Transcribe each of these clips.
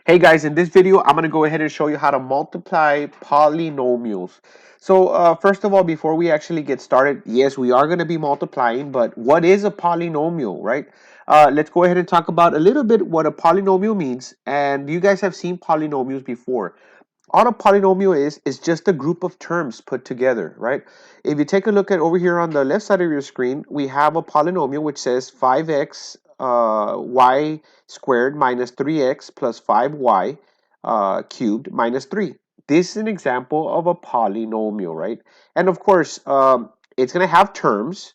Hey guys, in this video, I'm going to go ahead and show you how to multiply polynomials. So first of all, before we actually get started, yes, we are going to be multiplying, but what is a polynomial, right? Let's go ahead and talk about a little bit what a polynomial means. And you guys have seen polynomials before. All a polynomial is just a group of terms put together, right? If you take a look at over here on the left side of your screen, we have a polynomial which says 5x y squared minus 3x plus 5y cubed minus 3. This is an example of a polynomial, right? And of course, it's going to have terms.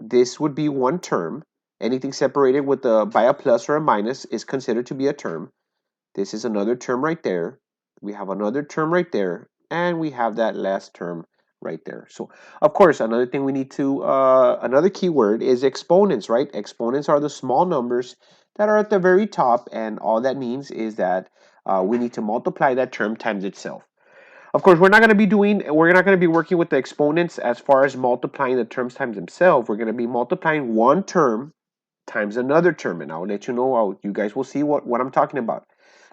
This would be one term. Anything separated with by a plus or a minus is considered to be a term. This is another term right there. We have another term right there. And we have that last term right there. So, of course, another thing we need to, another keyword is exponents, right? Exponents are the small numbers that are at the very top. And all that means is that we need to multiply that term times itself. Of course, we're not going to be working with the exponents as far as multiplying the terms times themselves. We're going to be multiplying one term times another term. And I'll let you know, you guys will see what I'm talking about.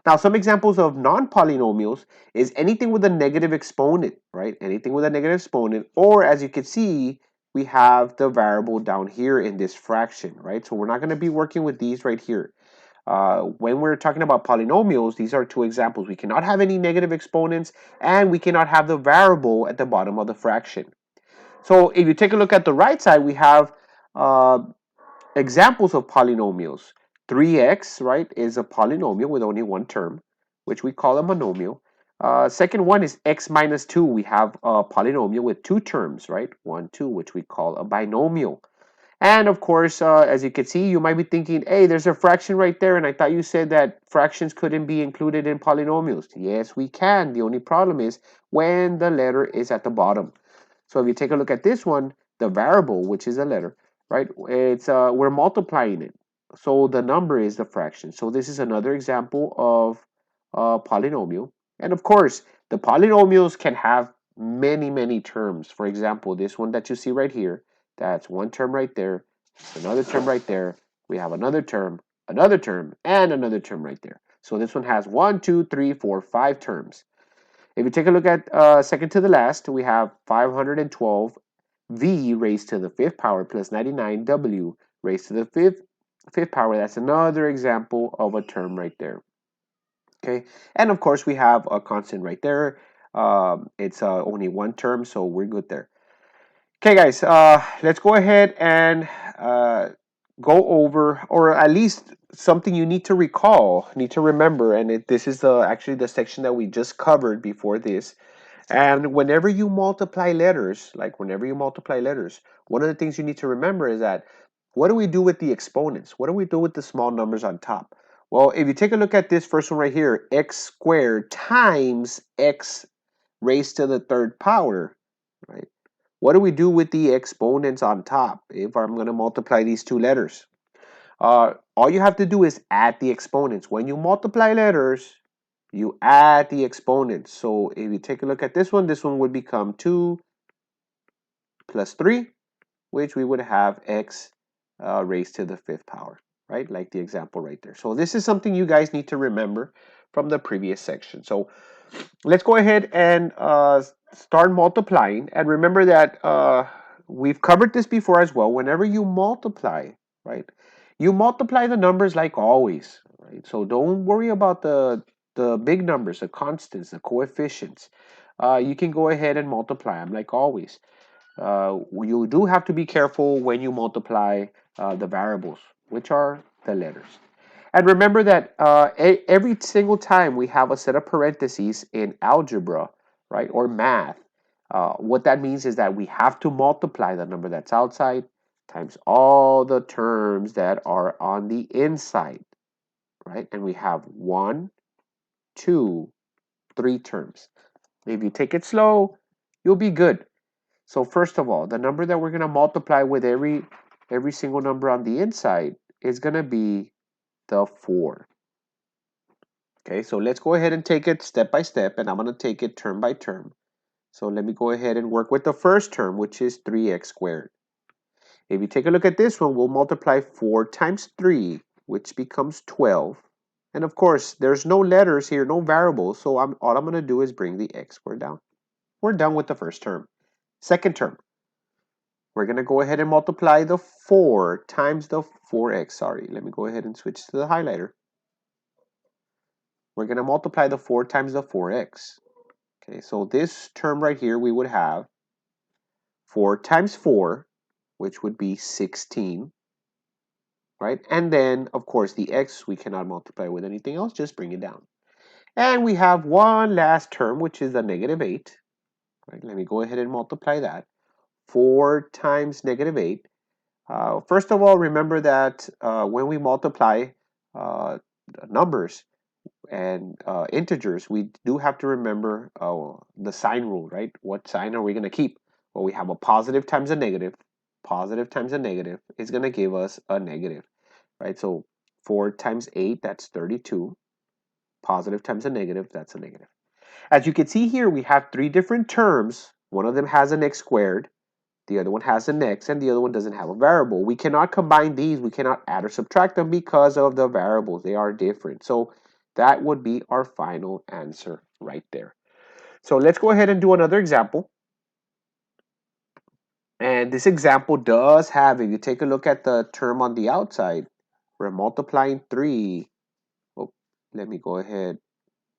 Now, some examples of non-polynomials is anything with a negative exponent, right? Anything with a negative exponent, or as you can see, we have the variable down here in this fraction, right? So we're not going to be working with these right here. When we're talking about polynomials, these are two examples. We cannot have any negative exponents, and we cannot have the variable at the bottom of the fraction. So if you take a look at the right side, we have uh, examples of polynomials. 3x, right, is a polynomial with only one term, which we call a monomial. Second one is x minus 2. We have a polynomial with two terms, right? 1, 2, which we call a binomial. And of course, as you can see, you might be thinking, hey, there's a fraction right there, and I thought you said that fractions couldn't be included in polynomials. Yes, we can. The only problem is when the letter is at the bottom. So if you take a look at this one, the variable, which is a letter, right? It's we're multiplying it. So the number is the fraction. So this is another example of a polynomial. And of course, the polynomials can have many, many terms. For example, this one that you see right here, that's one term right there, another term right there. We have another term, and another term right there. So this one has 1, 2, 3, 4, 5 terms. If you take a look at second to the last, we have 512 v raised to the fifth power plus 99 w raised to the fifth power. That's another example of a term right there. Okay, and of course we have a constant right there. It's only one term, so we're good there. Okay, guys, let's go ahead and go over, or at least something you need to recall, need to remember, and this is actually the section that we just covered before this. And whenever you multiply letters, one of the things you need to remember is that what do we do with the exponents? What do we do with the small numbers on top? Well, if you take a look at this first one right here, x squared times x raised to the third power, right? What do we do with the exponents on top if I'm going to multiply these two letters? All you have to do is add the exponents. When you multiply letters, you add the exponents. So if you take a look at this one would become 2 plus 3, which we would have x raised to the fifth power, right? Like the example right there. So this is something you guys need to remember from the previous section. So let's go ahead and start multiplying. And remember that we've covered this before as well. Whenever you multiply, right, you multiply the numbers like always, right? So don't worry about the big numbers, the constants, the coefficients. You can go ahead and multiply them like always. You do have to be careful when you multiply the variables, which are the letters. And remember that every single time we have a set of parentheses in algebra, right, or math, what that means is that we have to multiply the number that's outside times all the terms that are on the inside, right? And we have 1, 2, 3 terms. If you take it slow, you'll be good. So first of all, the number that we're going to multiply with every single number on the inside is going to be the 4. Okay, so let's go ahead and take it step by step, and I'm going to take it term by term. So let me go ahead and work with the first term, which is 3x squared. If you take a look at this one, we'll multiply 4 times 3, which becomes 12. And of course, there's no letters here, no variables, so all I'm going to do is bring the x squared down. We're done with the first term. Second term, we're going to go ahead and multiply the 4 times the 4x. Sorry, let me go ahead and switch to the highlighter. We're going to multiply the 4 times the 4x. Okay, so this term right here, we would have 4 times 4, which would be 16, right? And then, of course, the x, we cannot multiply with anything else, just bring it down. And we have one last term, which is a negative 8. Right? Let me go ahead and multiply that. 4 times negative 8. First of all, remember that when we multiply numbers and integers, we do have to remember the sign rule, right? What sign are we going to keep? Well, we have a positive times a negative. Positive times a negative is going to give us a negative, right? So 4 times 8, that's 32. Positive times a negative, that's a negative. As you can see here, we have 3 different terms. One of them has an x squared, the other one has an x, and the other one doesn't have a variable. We cannot combine these. We cannot add or subtract them because of the variables. They are different. So that would be our final answer right there. So let's go ahead and do another example. And this example does have, if you take a look at the term on the outside, we're multiplying 3. Oh, let me go ahead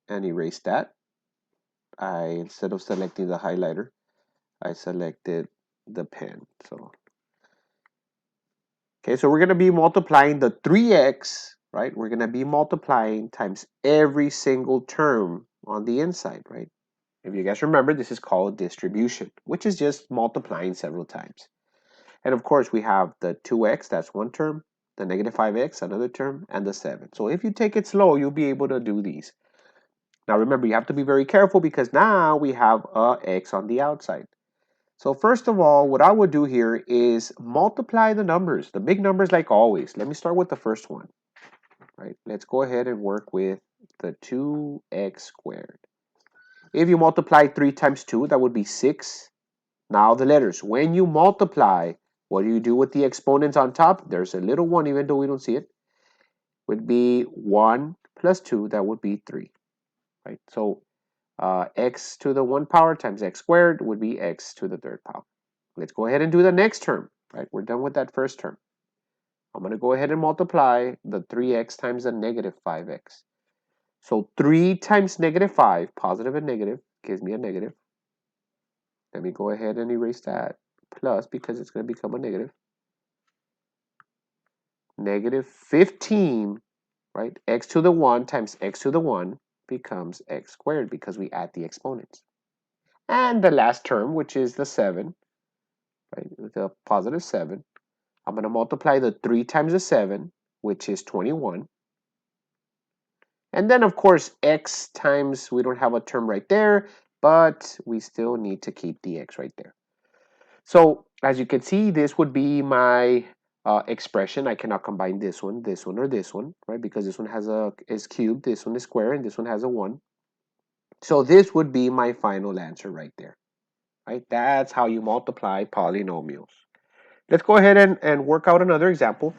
and erase that. Instead of selecting the highlighter, I selected the pen. Okay, so we're going to be multiplying the 3x, right? We're going to be multiplying times every single term on the inside, right? If you guys remember, this is called distribution, which is just multiplying several times. And of course, we have the 2x, that's one term, the negative 5x, another term, and the 7. So if you take it slow, you'll be able to do these. Now remember, you have to be very careful because now we have a x on the outside. So first of all, what I would do here is multiply the numbers, the big numbers like always. Let me start with the first one, right? Let's go ahead and work with the 2x squared. If you multiply 3 times 2, that would be 6. Now the letters. When you multiply, what do you do with the exponents on top? There's a little 1, even though we don't see it. Would be 1 plus 2, that would be 3, right? So x to the 1 power times x squared would be x to the 3rd power. Let's go ahead and do the next term, right? We're done with that first term. I'm going to go ahead and multiply the 3x times the negative 5x. So 3 times negative 5, positive and negative, gives me a negative. Let me go ahead and erase that. Plus, because it's going to become a negative. Negative 15, right? X to the 1 times x to the 1 becomes x squared because we add the exponents. And the last term, which is the 7, right? The positive 7. I'm going to multiply the 3 times the 7, which is 21. And then, of course, x times, we don't have a term right there, but we still need to keep the x right there. So, as you can see, this would be my expression. I cannot combine this one, or this one, right? Because this one is cubed, this one is square, and this one has a 1. So this would be my final answer right there, right? That's how you multiply polynomials. Let's go ahead and work out another example.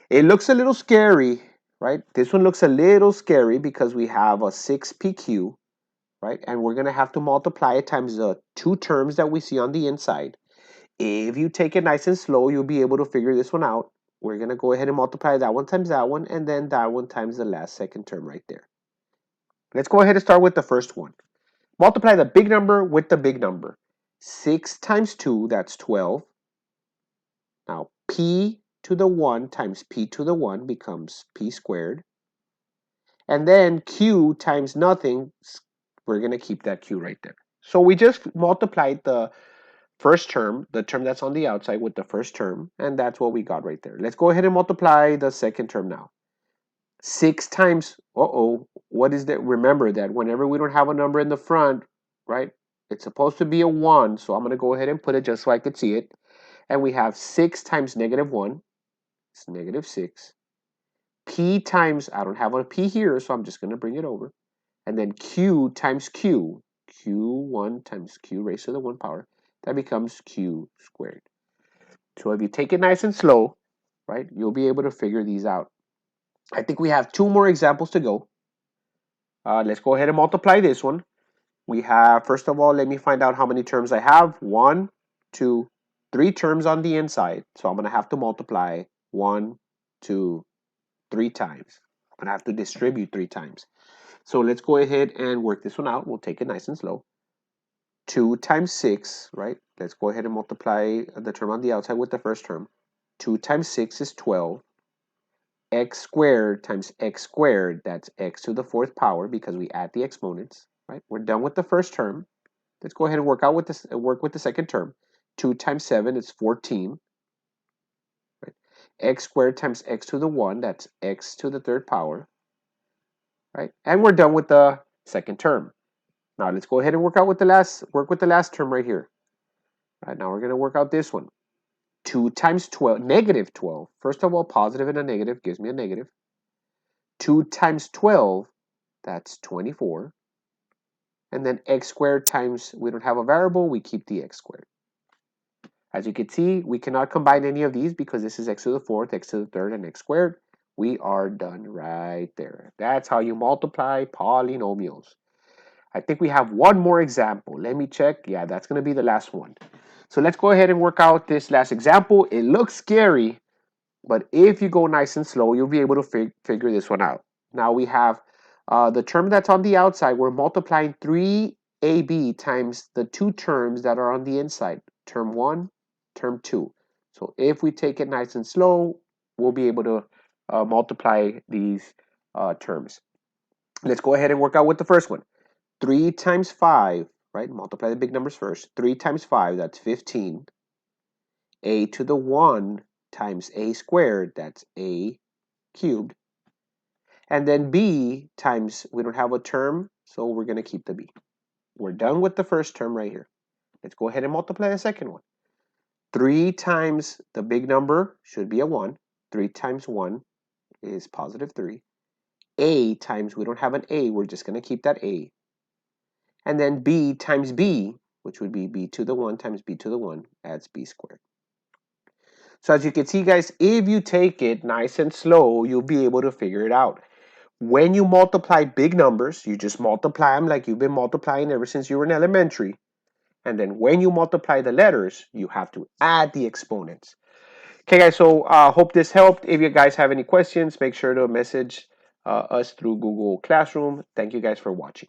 It looks a little scary, right? This one looks a little scary because we have a 6pq, right? And we're going to have to multiply it times the 2 terms that we see on the inside. If you take it nice and slow, you'll be able to figure this one out. We're going to go ahead and multiply that one times that one, and then that one times the last second term right there. Let's go ahead and start with the first one. Multiply the big number with the big number. 6 times 2, that's 12. Now, p to the 1 times p to the 1 becomes p squared. And then q times nothing, we're going to keep that q right there. So we just multiplied the first term, the term that's on the outside, with the first term, and that's what we got right there. Let's go ahead and multiply the second term now. 6 times, what is that? Remember that whenever we don't have a number in the front, right, it's supposed to be a 1, so I'm going to go ahead and put it just so I could see it. And we have 6 times negative 1, it's negative 6. P times, I don't have a P here, so I'm just going to bring it over. And then Q times Q, Q1 times Q raised to the 1 power, that becomes Q squared. So if you take it nice and slow, right, you'll be able to figure these out. I think we have two more examples to go. Let's go ahead and multiply this one. We have, first of all, let me find out how many terms I have. 1, 2, 3 terms on the inside. So I'm going to have to multiply 1, 2, 3 times. I'm going to have to distribute 3 times. So let's go ahead and work this one out. We'll take it nice and slow. 2 times 6, right? Let's go ahead and multiply the term on the outside with the first term. 2 times 6 is 12. X squared times x squared, that's x to the 4th power because we add the exponents, right? We're done with the first term. Let's go ahead and work with the second term. 2 times 7 is 14. Right? X squared times x to the 1, that's x to the 3rd power. Right? And we're done with the second term. Now let's go ahead and work with the last term right here. All right, now we're going to work out this one. 2 times 12, negative 12. First of all, positive and a negative gives me a negative. 2 times 12, that's 24. And then x squared times, we don't have a variable, we keep the x squared. As you can see, we cannot combine any of these because this is x to the 4th, x to the 3rd, and x squared. We are done right there. That's how you multiply polynomials. I think we have one more example. Let me check. Yeah, that's going to be the last one. So let's go ahead and work out this last example. It looks scary, but if you go nice and slow, you'll be able to figure this one out. Now we have the term that's on the outside. We're multiplying 3ab times the two terms that are on the inside. Term 1, term 2. So if we take it nice and slow, we'll be able to multiply these terms. Let's go ahead and work out with the first one. 3 times 5, right? Multiply the big numbers first. 3 times 5, that's 15. A to the 1 times a squared, that's a cubed. And then b times, we don't have a term, so we're going to keep the b. We're done with the first term right here. Let's go ahead and multiply the second one. 3 times the big number should be a 1. 3 times 1 is positive 3. A times, we don't have an a, we're just going to keep that a. And then b times b, which would be b to the 1 times b to the 1, adds b squared. So as you can see, guys, if you take it nice and slow, you'll be able to figure it out. When you multiply big numbers, you just multiply them like you've been multiplying ever since you were in elementary. And then when you multiply the letters, you have to add the exponents. Okay, guys, so hope this helped. If you guys have any questions, make sure to message us through Google Classroom. Thank you guys for watching.